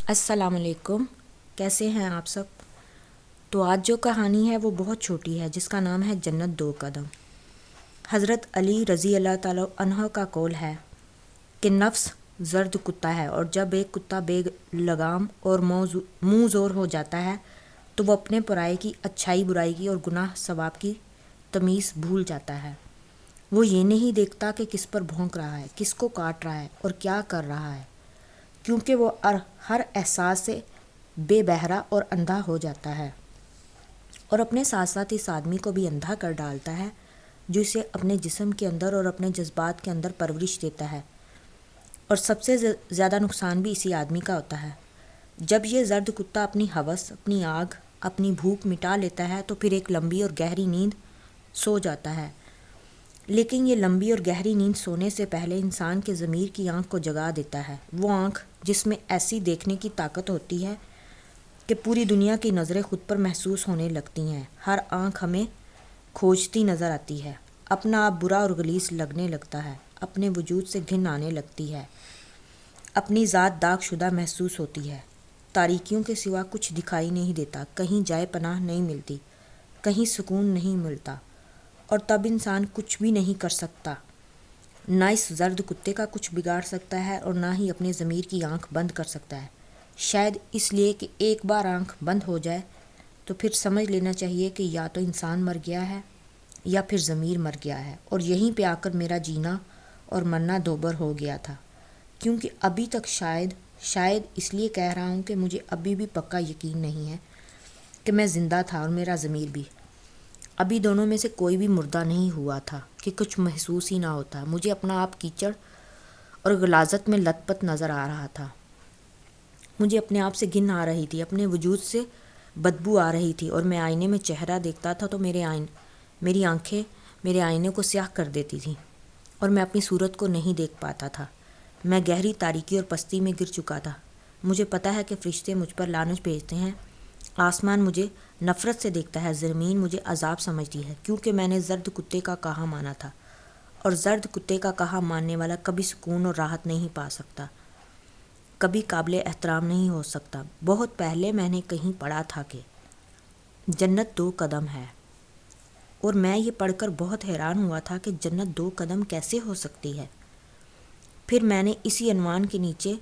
السلام علیکم، کیسے ہیں آپ سب؟ تو آج جو کہانی ہے وہ بہت چھوٹی ہے، جس کا نام ہے جنت دو قدم۔ حضرت علی رضی اللہ تعالیٰ عنہ کا قول ہے کہ نفس زرد کتا ہے، اور جب ایک کتا بے لگام اور منہ زور ہو جاتا ہے تو وہ اپنے پرائے کی، اچھائی برائی کی اور گناہ ثواب کی تمیز بھول جاتا ہے۔ وہ یہ نہیں دیکھتا کہ کس پر بھونک رہا ہے، کس کو کاٹ رہا ہے اور کیا کر رہا ہے، کیونکہ وہ ہر احساس سے بے بہرا اور اندھا ہو جاتا ہے، اور اپنے ساتھ ساتھ اس آدمی کو بھی اندھا کر ڈالتا ہے جو اسے اپنے جسم کے اندر اور اپنے جذبات کے اندر پرورش دیتا ہے۔ اور سب سے زیادہ نقصان بھی اسی آدمی کا ہوتا ہے۔ جب یہ زرد کتا اپنی ہوس، اپنی آگ، اپنی بھوک مٹا لیتا ہے تو پھر ایک لمبی اور گہری نیند سو جاتا ہے۔ لیکن یہ لمبی اور گہری نیند سونے سے پہلے انسان کے ضمیر کی آنکھ کو جگا دیتا ہے، وہ آنکھ جس میں ایسی دیکھنے کی طاقت ہوتی ہے کہ پوری دنیا کی نظریں خود پر محسوس ہونے لگتی ہیں۔ ہر آنکھ ہمیں کھوجتی نظر آتی ہے، اپنا آپ برا اور غلیظ لگنے لگتا ہے، اپنے وجود سے گھن آنے لگتی ہے، اپنی ذات داغ شدہ محسوس ہوتی ہے، تاریکیوں کے سوا کچھ دکھائی نہیں دیتا، کہیں جائے پناہ نہیں ملتی، کہیں سکون نہیں ملتا، اور تب انسان کچھ بھی نہیں کر سکتا، نہ اس زرد کتے کا کچھ بگاڑ سکتا ہے اور نہ ہی اپنے ضمیر کی آنکھ بند کر سکتا ہے۔ شاید اس لیے کہ ایک بار آنکھ بند ہو جائے تو پھر سمجھ لینا چاہیے کہ یا تو انسان مر گیا ہے یا پھر ضمیر مر گیا ہے، اور یہیں پہ آ کر میرا جینا اور مرنا دوبر ہو گیا تھا، کیونکہ ابھی تک شاید اس لیے کہہ رہا ہوں کہ مجھے ابھی بھی پکا یقین نہیں ہے کہ میں زندہ تھا اور میرا ضمیر بھی۔ ابھی دونوں میں سے کوئی بھی مردہ نہیں ہوا تھا کہ کچھ محسوس ہی نہ ہوتا۔ مجھے اپنا آپ کیچڑ اور غلاظت میں لت پت نظر آ رہا تھا، مجھے اپنے آپ سے گھن آ رہی تھی، اپنے وجود سے بدبو آ رہی تھی، اور میں آئینے میں چہرہ دیکھتا تھا تو میری آنکھیں میرے آئینے کو سیاہ کر دیتی تھیں اور میں اپنی صورت کو نہیں دیکھ پاتا تھا۔ میں گہری تاریکی اور پستی میں گر چکا تھا۔ مجھے پتہ ہے کہ فرشتے مجھ پر لعنت بھیجتے ہیں، آسمان مجھے نفرت سے دیکھتا ہے، زمین مجھے عذاب سمجھتی ہے، کیونکہ میں نے زرد کتے کا کہا مانا تھا، اور زرد کتے کا کہا ماننے والا کبھی سکون اور راحت نہیں پا سکتا، کبھی قابل احترام نہیں ہو سکتا۔ بہت پہلے میں نے کہیں پڑھا تھا کہ جنت دو قدم ہے، اور میں یہ پڑھ کر بہت حیران ہوا تھا کہ جنت دو قدم کیسے ہو سکتی ہے۔ پھر میں نے اسی عنوان کے نیچے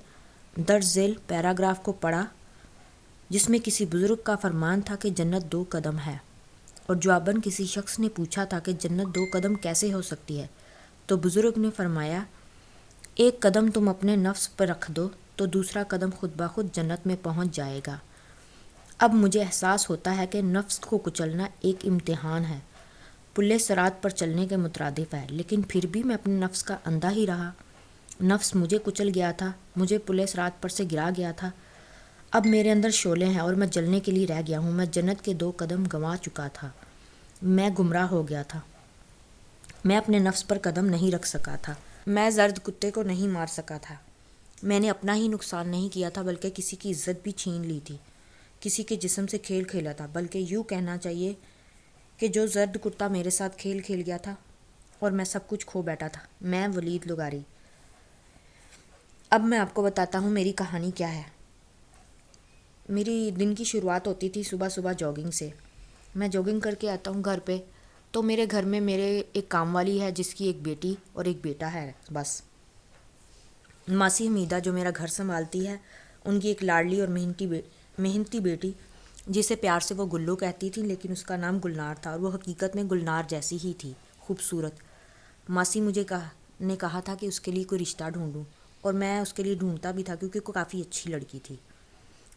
درج ذیل پیراگراف کو پڑھا جس میں کسی بزرگ کا فرمان تھا کہ جنت دو قدم ہے، اور جواباً کسی شخص نے پوچھا تھا کہ جنت دو قدم کیسے ہو سکتی ہے، تو بزرگ نے فرمایا، ایک قدم تم اپنے نفس پر رکھ دو تو دوسرا قدم خود بخود جنت میں پہنچ جائے گا۔ اب مجھے احساس ہوتا ہے کہ نفس کو کچلنا ایک امتحان ہے، پلِ صراط پر چلنے کے مترادف ہے، لیکن پھر بھی میں اپنے نفس کا اندھا ہی رہا۔ نفس مجھے کچل گیا تھا، مجھے پلِ صراط پر سے گرا گیا تھا۔ اب میرے اندر شعلے ہیں اور میں جلنے کے لیے رہ گیا ہوں۔ میں جنت کے دو قدم گنوا چکا تھا، میں گمراہ ہو گیا تھا، میں اپنے نفس پر قدم نہیں رکھ سکا تھا، میں زرد کتے کو نہیں مار سکا تھا، میں نے اپنا ہی نقصان نہیں کیا تھا بلکہ کسی کی عزت بھی چھین لی تھی، کسی کے جسم سے کھیل کھیلا تھا، بلکہ یوں کہنا چاہیے کہ جو زرد کتا میرے ساتھ کھیل کھیل گیا تھا اور میں سب کچھ کھو بیٹھا تھا۔ میں ولید لغاری۔ اب میں آپ کو بتاتا ہوں میری کہانی کیا ہے۔ میری دن کی شروعات ہوتی تھی صبح صبح جاگنگ سے۔ میں جاگنگ کر کے آتا ہوں گھر پہ، تو میرے گھر میں میرے ایک کام والی ہے جس کی ایک بیٹی اور ایک بیٹا ہے بس۔ ماسی حمیدہ جو میرا گھر سنبھالتی ہے، ان کی ایک لاڈلی اور محنتی بیٹی جسے پیار سے وہ گلو کہتی تھی، لیکن اس کا نام گلنار تھا، اور وہ حقیقت میں گلنار جیسی ہی تھی، خوبصورت۔ ماسی مجھے کہا تھا کہ اس کے لیے کوئی رشتہ ڈھونڈوں، اور میں اس کے لیے ڈھونڈتا بھی تھا کیونکہ وہ کافی اچھی لڑکی تھی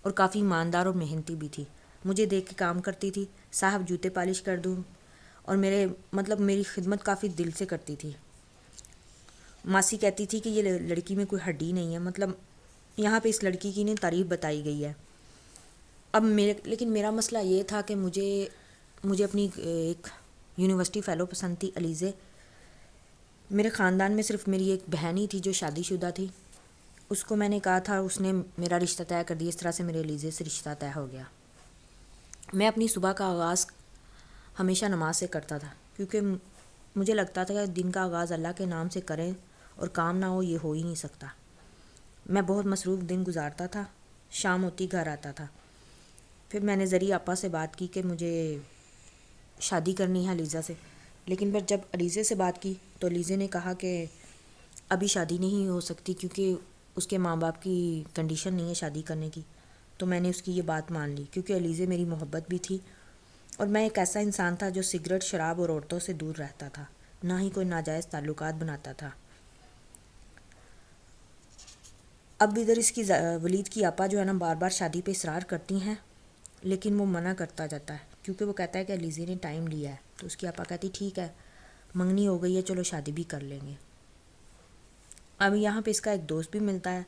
اور کافی ایماندار اور محنتی بھی تھی۔ مجھے دیکھ کے کام کرتی تھی، صاحب جوتے پالش کر دوں، اور میری خدمت کافی دل سے کرتی تھی۔ ماسی کہتی تھی کہ یہ لڑکی میں کوئی ہڈی نہیں ہے، یہاں پہ اس لڑکی کی تعریف بتائی گئی ہے۔ لیکن میرا مسئلہ یہ تھا کہ مجھے اپنی ایک یونیورسٹی فیلو پسند تھی، علیزے۔ میرے خاندان میں صرف میری ایک بہن ہی تھی جو شادی شدہ تھی، اس کو میں نے کہا تھا، اس نے میرا رشتہ طے کر دیا، اس طرح سے میرے علیزے سے رشتہ طے ہو گیا۔ میں اپنی صبح کا آغاز ہمیشہ نماز سے کرتا تھا، کیونکہ مجھے لگتا تھا کہ دن کا آغاز اللہ کے نام سے کریں اور کام نہ ہو یہ ہو ہی نہیں سکتا۔ میں بہت مصروف دن گزارتا تھا، شام ہوتی گھر آتا تھا۔ پھر میں نے زری آپا سے بات کی کہ مجھے شادی کرنی ہے علیزہ سے، لیکن پھر جب علیزے سے بات کی تو علیزے نے کہا کہ ابھی شادی نہیں ہو سکتی کیونکہ اس کے ماں باپ کی کنڈیشن نہیں ہے شادی کرنے کی۔ تو میں نے اس کی یہ بات مان لی کیونکہ علیزے میری محبت بھی تھی، اور میں ایک ایسا انسان تھا جو سگریٹ، شراب اور عورتوں سے دور رہتا تھا، نہ ہی کوئی ناجائز تعلقات بناتا تھا۔ اب ادھر اس کی ولید کی آپا جو ہے نا بار بار شادی پہ اصرار کرتی ہیں، لیکن وہ منع کرتا جاتا ہے کیونکہ وہ کہتا ہے کہ علیزے نے ٹائم لیا ہے۔ تو اس کی آپا کہتی ٹھیک ہے، منگنی ہو گئی ہے، چلو شادی بھی کر لیں گے۔ اب یہاں پہ اس کا ایک دوست بھی ملتا ہے۔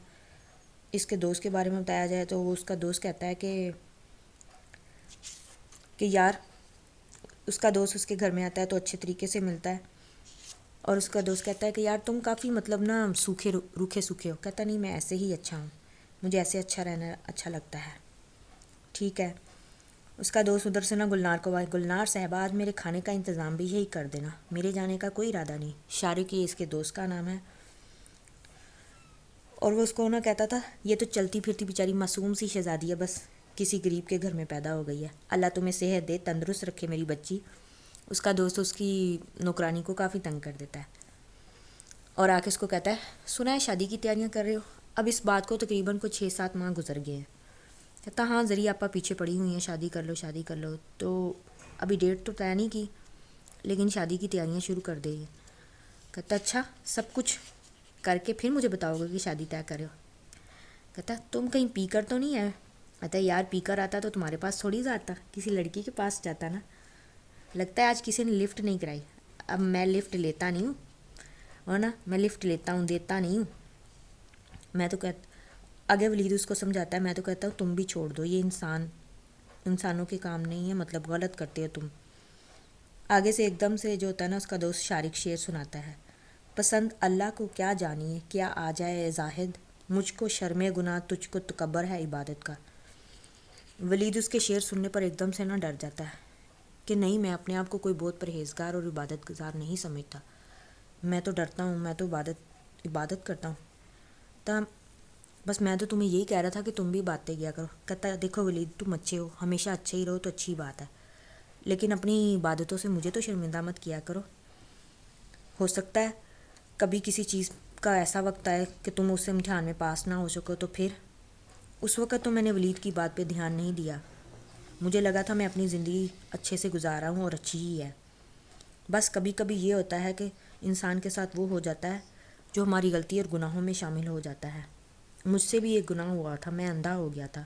اس کے دوست کے بارے میں بتایا جائے تو وہ اس کا دوست کہتا ہے کہ یار، اس کا دوست اس کے گھر میں آتا ہے تو اچھے طریقے سے ملتا ہے، اور اس کا دوست کہتا ہے کہ یار تم کافی مطلب نا روکھے سوکھے ہو۔ کہتا نہیں، میں ایسے ہی اچھا ہوں، مجھے ایسے اچھا رہنا اچھا لگتا ہے۔ ٹھیک ہے۔ اس کا دوست ادھر سے نا گلنار کو آئے، گلنار صاحبہ آج میرے کھانے کا انتظام بھی یہی کر دینا، میرے جانے کا کوئی ارادہ نہیں۔ شارق یہ اس کے دوست کا نام ہے، اور وہ اس کو نا کہتا تھا یہ تو چلتی پھرتی بیچاری معصوم سی شہزادی ہے، بس کسی غریب کے گھر میں پیدا ہو گئی ہے، اللہ تمہیں صحت دے، تندرست رکھے میری بچی۔ اس کا دوست اس کی نوکرانی کو کافی تنگ کر دیتا ہے اور آ کے اس کو کہتا ہے سنا ہے شادی کی تیاریاں کر رہے ہو۔ اب اس بات کو تقریباً 6-7 ماہ گزر گئے ہیں۔ کہتا ہاں ذریعہ آپا پیچھے پڑی ہوئی ہیں، شادی کر لو شادی کر لو۔ تو ابھی ڈیٹ تو طے نہیں کی، لیکن شادی کی تیاریاں شروع کر دے گی۔ کہتا اچھا، سب کچھ کر کے پھر مجھے بتاؤ گے کہ شادی طے کرے ہو۔ کہتا تم کہیں پی کر تو نہیں ہے؟ کہتا یار پی کر آتا تو تمہارے پاس تھوڑی جاتا، کسی لڑکی کے پاس جاتا نا۔ لگتا ہے آج کسی نے لفٹ نہیں کرائی۔ اب میں لفٹ لیتا نہیں ہوں، اور نا میں لفٹ لیتا ہوں، دیتا نہیں ہوں۔ میں تو آگے ولید اس کو سمجھاتا ہے، میں تو کہتا ہوں تم بھی چھوڑ دو، یہ انسانوں کے کام نہیں ہے، مطلب غلط کرتے ہو تم۔ آگے سے ایک دم سے جو ہوتا ہے نا اس کا دوست شارق شعر سناتا ہے، پسند اللہ کو کیا جانیے، کیا آ جائے زاہد، مجھ کو شرم گناہ تجھ کو تکبر ہے عبادت کا۔ ولید اس کے شعر سننے پر ایک دم سے نہ ڈر جاتا ہے کہ نہیں، میں اپنے آپ کو کوئی بہت پرہیزگار اور عبادت گزار نہیں سمجھتا، میں تو ڈرتا ہوں، میں تو عبادت کرتا ہوں۔ بس میں تو تمہیں یہی کہہ رہا تھا کہ تم بھی باتیں کیا کرو۔ کہتا دیکھو ولید، تم اچھے ہو، ہمیشہ اچھے ہی رہو تو اچھی بات ہے، لیکن اپنی عبادتوں سے مجھے تو شرمندہ مت کیا کرو۔ ہو سکتا ہے کبھی کسی چیز کا ایسا وقت آئے کہ تم اس امتحان میں پاس نہ ہو سکو، تو پھر اس وقت تو میں نے ولید کی بات پہ دھیان نہیں دیا، مجھے لگا تھا میں اپنی زندگی اچھے سے گزارا ہوں اور اچھی ہی ہے۔ بس کبھی کبھی یہ ہوتا ہے کہ انسان کے ساتھ وہ ہو جاتا ہے جو ہماری غلطی اور گناہوں میں شامل ہو جاتا ہے۔ مجھ سے بھی ایک گناہ ہوا تھا، میں اندھا ہو گیا تھا،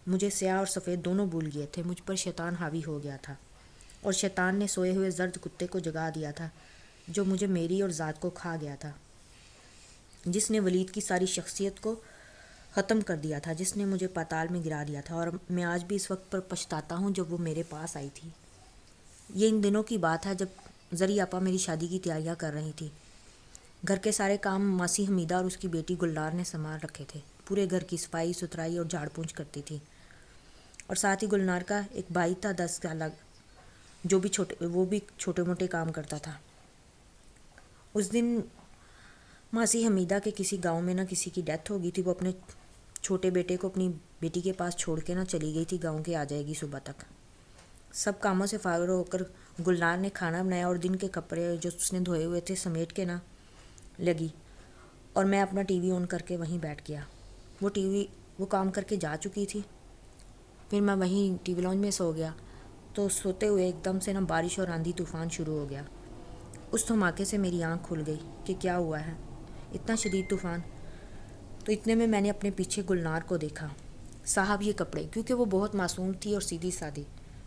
مجھے سیاہ اور سفید دونوں بھول گئے تھے، مجھ پر شیطان حاوی ہو گیا تھا، اور شیطان نے سوئے ہوئے زرد کتے کو جگا دیا تھا جو مجھے میری اور ذات کو کھا گیا تھا، جس نے ولید کی ساری شخصیت کو ختم کر دیا تھا، جس نے مجھے پاتال میں گرا دیا تھا، اور میں آج بھی اس وقت پر پچھتاتا ہوں جب وہ میرے پاس آئی تھی۔ یہ ان دنوں کی بات ہے جب زری آپا میری شادی کی تیاریاں کر رہی تھی۔ گھر کے سارے کام ماسی حمیدہ اور اس کی بیٹی گلنار نے سنبھال رکھے تھے، پورے گھر کی صفائی ستھرائی اور جھاڑ پونچھ کرتی تھی، اور ساتھ ہی گلنار کا ایک بھائی تھا 10 سالہ، وہ بھی چھوٹے موٹے کام کرتا تھا۔ اس دن ماسی حمیدہ کے کسی گاؤں میں نہ کسی کی ڈیتھ ہو گئی تھی، وہ اپنے چھوٹے بیٹے کو اپنی بیٹی کے پاس چھوڑ کے نہ چلی گئی تھی گاؤں کے، آ جائے گی صبح تک۔ سب کاموں سے فارغ ہو کر گلنار نے کھانا بنایا اور دن کے کپڑے جو اس نے دھوئے ہوئے تھے سمیٹ کے نہ لگی، اور میں اپنا ٹی وی آن کر کے وہیں بیٹھ گیا۔ وہ کام کر کے جا چکی تھی، پھر میں وہیں ٹی وی لاؤنج میں سو گیا، تو سوتے ہوئے ایک دم سے نہ بارش اور آندھی طوفان شروع ہو گیا۔ اس دھماکے سے میری آنکھ کھل گئی کہ کیا ہوا ہے، اتنا شدید طوفان؟ تو اتنے میں نے اپنے پیچھے گلنار کو دیکھا۔ صاحب یہ کپڑے، کیونکہ وہ بہت معصوم تھی اور سیدھی سادی،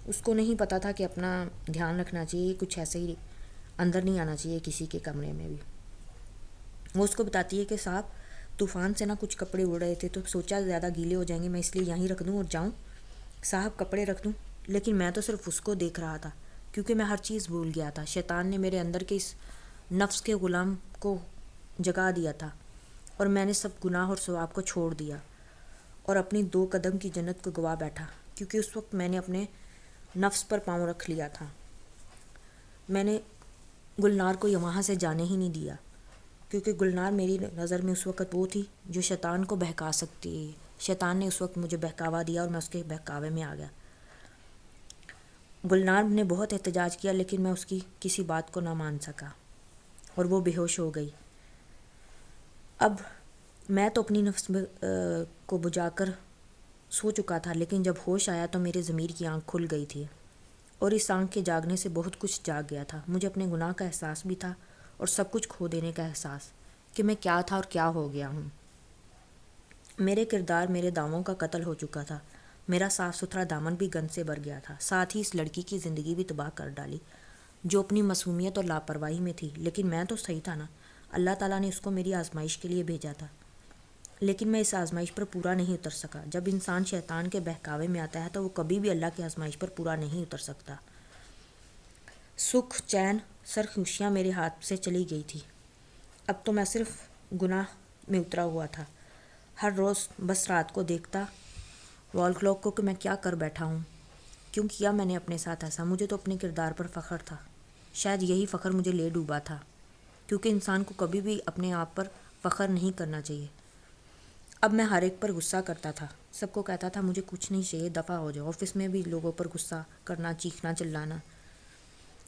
اس کو نہیں پتہ تھا کہ اپنا دھیان رکھنا چاہیے، کچھ ایسے ہی اندر نہیں آنا چاہیے کسی کے کمرے میں بھی۔ وہ اس کو بتاتی ہے کہ صاحب طوفان سے نہ کچھ کپڑے اڑ رہے تھے، تو سوچا زیادہ گیلے ہو جائیں گے، میں اس لیے یہیں رکھ دوں اور جاؤں، صاحب کپڑے رکھ دوں۔ لیکن میں تو صرف اس کو دیکھ رہا تھا، کیونکہ میں ہر چیز بھول گیا تھا۔ شیطان نے میرے اندر کے اس نفس کے غلام کو جگا دیا تھا، اور میں نے سب گناہ اور ثواب کو چھوڑ دیا اور اپنی 2 قدم کی جنت کو گوا بیٹھا، کیونکہ اس وقت میں نے اپنے نفس پر پاؤں رکھ لیا تھا۔ میں نے گلنار کو وہاں سے جانے ہی نہیں دیا، کیونکہ گلنار میری نظر میں اس وقت وہ تھی جو شیطان کو بہکا سکتی، شیطان نے اس وقت مجھے بہکاوا دیا اور میں اس کے بہکاوے میں آ گیا۔ گلنار نے بہت احتجاج کیا لیکن میں اس کی کسی بات کو نہ مان سکا اور وہ بے ہوش ہو گئی۔ اب میں تو اپنی نفس کو بجھا کر سو چکا تھا، لیکن جب ہوش آیا تو میرے ضمیر کی آنکھ کھل گئی تھی اور اس آنکھ کے جاگنے سے بہت کچھ جاگ گیا تھا۔ مجھے اپنے گناہ کا احساس بھی تھا اور سب کچھ کھو دینے کا احساس کہ میں کیا تھا اور کیا ہو گیا ہوں۔ میرے کردار میرے دعووں کا قتل ہو چکا تھا، میرا صاف ستھرا دامن بھی گند سے بھر گیا تھا، ساتھ ہی اس لڑکی کی زندگی بھی تباہ کر ڈالی جو اپنی معصومیت اور لاپرواہی میں تھی۔ لیکن میں تو صحیح تھا نا، اللہ تعالیٰ نے اس کو میری آزمائش کے لیے بھیجا تھا، لیکن میں اس آزمائش پر پورا نہیں اتر سکا۔ جب انسان شیطان کے بہکاوے میں آتا ہے تو وہ کبھی بھی اللہ کی آزمائش پر پورا نہیں اتر سکتا۔ سکھ، چین، سرخوشیاں میرے ہاتھ سے چلی گئی تھی۔ اب تو میں صرف گناہ میں اترا ہوا تھا۔ ہر روز بس رات کو دیکھتا وال کلاک کو کہ میں کیا کر بیٹھا ہوں، کیوں کیا میں نے اپنے ساتھ ایسا۔ مجھے تو اپنے کردار پر فخر تھا، شاید یہی فخر مجھے لے ڈوبا تھا، کیونکہ انسان کو کبھی بھی اپنے آپ پر فخر نہیں کرنا چاہیے۔ اب میں ہر ایک پر غصہ کرتا تھا، سب کو کہتا تھا مجھے کچھ نہیں چاہیے، دفع ہو جاؤ۔ آفس میں بھی لوگوں پر غصہ کرنا، چیخنا، چلانا،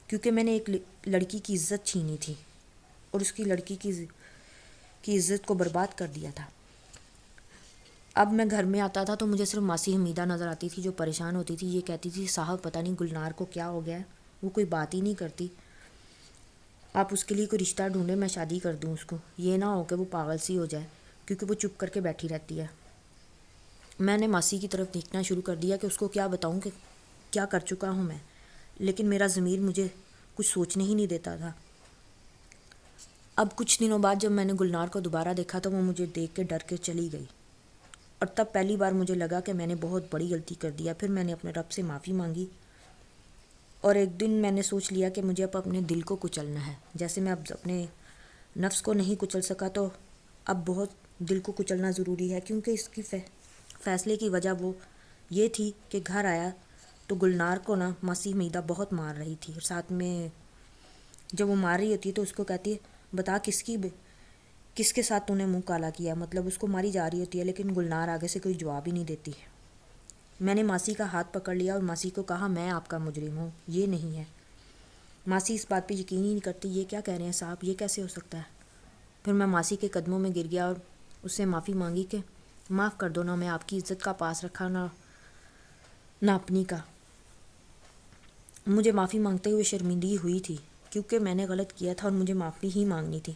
کیونکہ میں نے ایک لڑکی کی عزت چھینی تھی اور اس کی لڑکی کی عزت کو برباد کر دیا تھا۔ اب میں گھر میں آتا تھا تو مجھے صرف ماسی حمیدہ نظر آتی تھی جو پریشان ہوتی تھی۔ یہ کہتی تھی صاحب پتہ نہیں گلنار کو کیا ہو گیا ہے، وہ کوئی بات ہی نہیں کرتی، آپ اس کے لیے کوئی رشتہ ڈھونڈیں، میں شادی کر دوں اس کو، یہ نہ ہو کہ وہ پاگل سی ہو جائے کیونکہ وہ چپ کر کے بیٹھی رہتی ہے۔ میں نے ماسی کی طرف دیکھنا شروع کر دیا کہ اس کو کیا بتاؤں کہ کیا کر چکا ہوں میں، لیکن میرا ضمیر مجھے کچھ سوچنے ہی نہیں دیتا تھا۔ اب کچھ دنوں بعد جب میں نے گلنار کو دوبارہ دیکھا تو وہ مجھے دیکھ کے ڈر کے چلی گئی، اور تب پہلی بار مجھے لگا کہ میں نے بہت بڑی غلطی کر دیا۔ پھر میں نے اپنے رب سے معافی مانگی اور ایک دن میں نے سوچ لیا کہ مجھے اب اپنے دل کو کچلنا ہے۔ جیسے میں اب اپنے نفس کو نہیں کچل سکا تو اب بہت دل کو کچلنا ضروری ہے، کیونکہ اس کی فیصلے کی وجہ وہ یہ تھی کہ گھر آیا تو گلنار کو نا ماسی حمیدہ بہت مار رہی تھی، اور ساتھ میں جب وہ مار رہی ہوتی ہے تو اس کو کہتی ہے بتا کس کے ساتھ تو نے منہ کالا کیا، مطلب اس کو ماری جا رہی ہوتی ہے لیکن گلنار آگے سے کوئی جواب ہی نہیں دیتی۔ میں نے ماسی کا ہاتھ پکڑ لیا اور ماسی کو کہا میں آپ کا مجرم ہوں، یہ نہیں ہے۔ ماسی اس بات پہ یقین ہی نہیں کرتی، یہ کیا کہہ رہے ہیں صاحب، یہ کیسے ہو سکتا ہے۔ پھر میں ماسی کے قدموں میں گر گیا اور اس سے معافی مانگی کہ معاف کر دو، نہ میں آپ کی عزت کا پاس رکھا نہ اپنی کا۔ مجھے معافی مانگتے ہوئے شرمندگی ہوئی تھی کیونکہ میں نے غلط کیا تھا اور مجھے معافی ہی مانگنی تھی،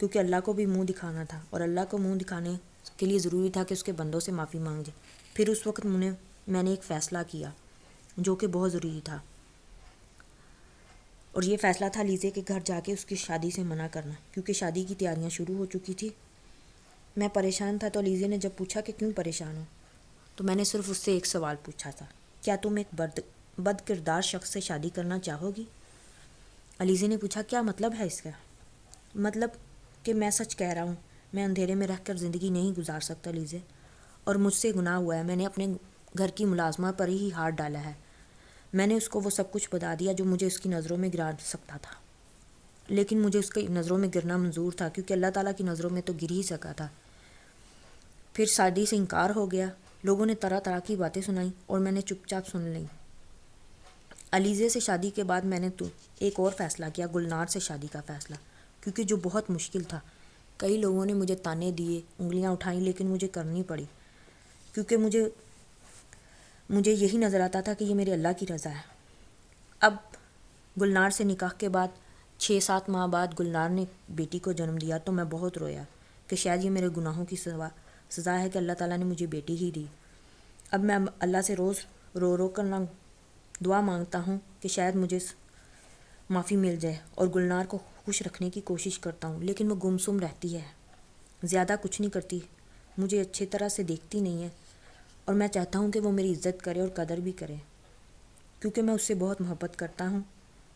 کیونکہ اللہ کو بھی منہ دکھانا تھا اور اللہ کو منہ دکھانے کے لیے ضروری تھا کہ اس کے بندوں سے معافی مانگ جائے۔ پھر اس وقت میں نے ایک فیصلہ کیا جو کہ بہت ضروری تھا، اور یہ فیصلہ تھا لیزے کے گھر جا کے اس کی شادی سے منع کرنا، کیونکہ شادی کی تیاریاں شروع ہو چکی تھی۔ میں پریشان تھا تو لیزے نے جب پوچھا کہ کیوں پریشان ہو، تو میں نے صرف اس سے ایک سوال پوچھا تھا، کیا تم ایک بد کردار شخص سے شادی کرنا چاہو گی؟ علیزے نے پوچھا کیا مطلب ہے اس کا؟ مطلب کہ میں سچ کہہ رہا ہوں، میں اندھیرے میں رہ کر زندگی نہیں گزار سکتا لیزے، اور مجھ سے گناہ ہوا ہے، میں نے اپنے گھر کی ملازمہ پر ہی ہاتھ ڈالا ہے، میں نے اس کو وہ سب کچھ بتا دیا جو مجھے اس کی نظروں میں گرا سکتا تھا، لیکن مجھے اس کی نظروں میں گرنا منظور تھا کیونکہ اللہ تعالیٰ کی نظروں میں تو گر ہی سکا تھا۔ پھر شادی سے انکار ہو گیا، لوگوں نے طرح طرح کی باتیں سنائیں اور میں نے چپ چاپ سن لیں۔ علیزے سے شادی کے بعد میں نے ایک اور فیصلہ کیا، گلنار سے شادی کا فیصلہ، کیونکہ جو بہت مشکل تھا۔ کئی لوگوں نے مجھے تانے دیے، انگلیاں اٹھائیں، لیکن مجھے کرنی پڑی کیونکہ مجھے یہی نظر آتا تھا کہ یہ میرے اللہ کی رضا ہے۔ اب گلنار سے نکاح کے بعد 6-7 ماہ بعد گلنار نے بیٹی کو جنم دیا تو میں بہت رویا کہ شاید یہ میرے گناہوں کی سزا ہے کہ اللہ تعالیٰ نے مجھے بیٹی ہی دی۔ اب میں اللہ سے روز رو کر دعا مانگتا ہوں کہ شاید مجھے معافی مل جائے، اور گلنار کو خوش رکھنے کی کوشش کرتا ہوں، لیکن وہ گمسم رہتی ہے، زیادہ کچھ نہیں کرتی، مجھے اچھی طرح سے دیکھتی نہیں ہے، اور میں چاہتا ہوں کہ وہ میری عزت کرے اور قدر بھی کرے، کیونکہ میں اس سے بہت محبت کرتا ہوں،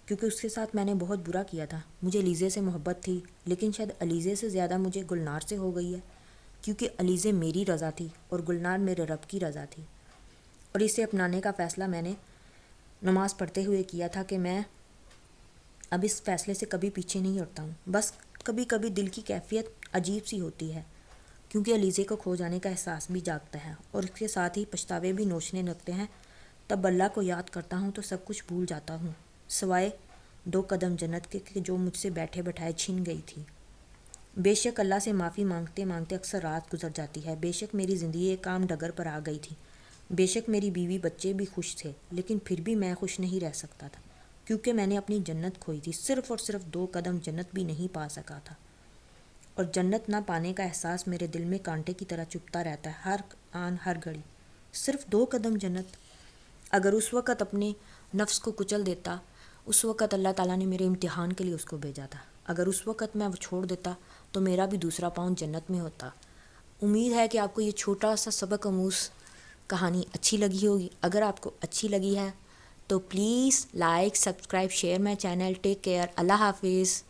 کیونکہ اس کے ساتھ میں نے بہت برا کیا تھا۔ مجھے علیزے سے محبت تھی، لیکن شاید علیزے سے زیادہ مجھے گلنار سے ہو گئی ہے، کیونکہ علیزے میری رضا تھی اور گلنار میرے رب کی رضا تھی، اور اسے اپنانے کا فیصلہ میں نے نماز پڑھتے ہوئے کیا تھا کہ میں اب اس فیصلے سے کبھی پیچھے نہیں ہٹتا ہوں۔ بس کبھی کبھی دل کی کیفیت عجیب سی ہوتی ہے، کیونکہ علیزے کو کھو جانے کا احساس بھی جاگتا ہے اور اس کے ساتھ ہی پچھتاوے بھی نوچنے لگتے ہیں۔ تب اللہ کو یاد کرتا ہوں تو سب کچھ بھول جاتا ہوں، سوائے 2 قدم جنت کے کہ جو مجھ سے بیٹھے بٹھائے چھن گئی تھی۔ بے شک اللہ سے معافی مانگتے مانگتے اکثر رات گزر جاتی ہے، بے شک میری زندگی ایک عام ڈگر پر آ گئی تھی، بے شک میری بیوی بچے بھی خوش تھے، لیکن پھر بھی میں خوش نہیں رہ سکتا تھا، کیونکہ میں نے اپنی جنت کھوئی تھی، صرف اور صرف 2 قدم جنت بھی نہیں پا سکا تھا، اور جنت نہ پانے کا احساس میرے دل میں کانٹے کی طرح چبھتا رہتا ہے ہر آن ہر گھڑی۔ صرف 2 قدم جنت، اگر اس وقت اپنے نفس کو کچل دیتا، اس وقت اللہ تعالیٰ نے میرے امتحان کے لیے اس کو بھیجا تھا، اگر اس وقت میں وہ چھوڑ دیتا تو میرا بھی دوسرا پاؤں جنت میں ہوتا۔ امید ہے کہ آپ کو یہ چھوٹا سا سبق آموز کہانی اچھی لگی ہوگی۔ اگر آپ کو اچھی لگی ہے تو please like, subscribe, share my channel. Take care, Allah حافظ۔